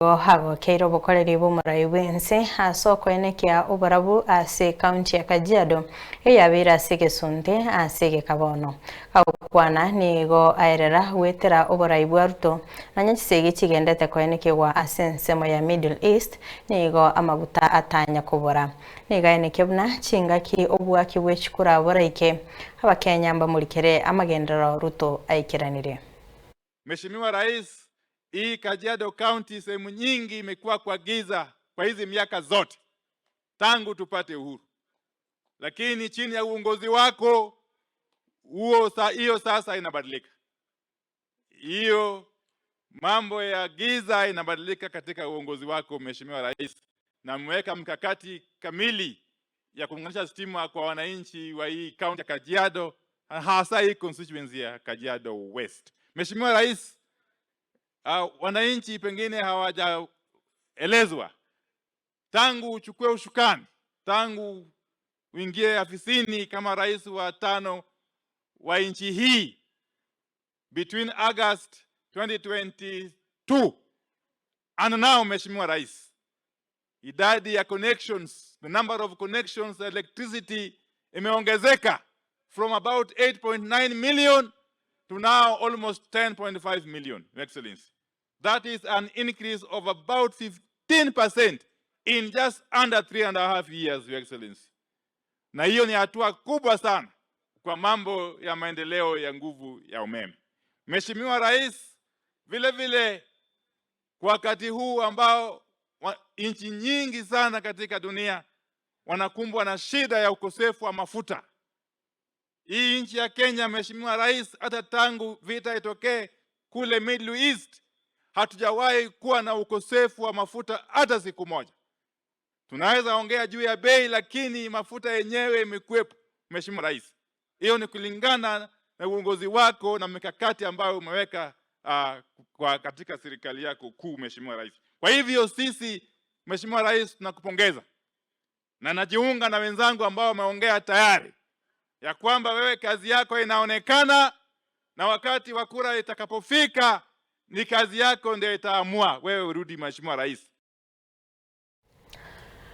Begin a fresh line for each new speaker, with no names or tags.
hago keiro bokoreri bomurai bwense asoko-ine kia obarabu ase kaunti ya Kajiado eyabire ase Gesunte ase Gekabono agokwana nigo aerera gwetera oborai bwa Ruto na nyachisege chigendete koine kiwa ase ensemo ya Middle East nigo amaguta atanya kubora nigaine kebuna chingaki obwaki bwechikura boraike abakenya mbamurikere amagendero Ruto aikiranire.
Mheshimiwa Rais, hii Kajiado County sehemu nyingi imekuwa kwa giza kwa hizi miaka zote tangu tupate uhuru, lakini chini ya uongozi wako hiyo sasa inabadilika. Hiyo mambo ya giza inabadilika katika uongozi wako Mheshimiwa Rais, na mmeweka mkakati kamili ya kuunganisha stima kwa wananchi wa hii county ya Kajiado, hasa hii constituency ya Kajiado West. Mheshimiwa Rais, wananchi pengine hawajaelezwa tangu uchukue ushukani, tangu uingie afisini kama rais wa 5 wa nchi hii between August 2022 and now, Mheshimiwa Rais, idadi ya connections, the number of connections electricity imeongezeka from about 8.9 million to now almost 10.5 million, Your Excellency. That is an increase of about 15% in just under 3.5 years, Your Excellency. Na hiyo ni hatua kubwa sana kwa mambo ya maendeleo ya nguvu ya umeme. Mheshimiwa Rais, vile vile kwa wakati huu ambao nchi nyingi sana katika dunia wanakumbwa na shida ya ukosefu wa mafuta, hii nchi ya Kenya, Mheshimiwa Rais, hata tangu vita itokee kule Middle East hatujawahi kuwa na ukosefu wa mafuta hata siku moja. Tunaweza ongea juu ya bei, lakini mafuta yenyewe imekuwepo, Mheshimiwa Rais. Hiyo ni kulingana na uongozi wako na mikakati ambayo umeweka katika serikali yako kuu, Mheshimiwa Rais. Kwa hivyo sisi, Mheshimiwa Rais, tunakupongeza na najiunga na wenzangu ambao wameongea tayari ya kwamba wewe kazi yako inaonekana, na wakati wa kura itakapofika ni kazi yako ndio itaamua wewe urudi, Mheshimiwa Rais.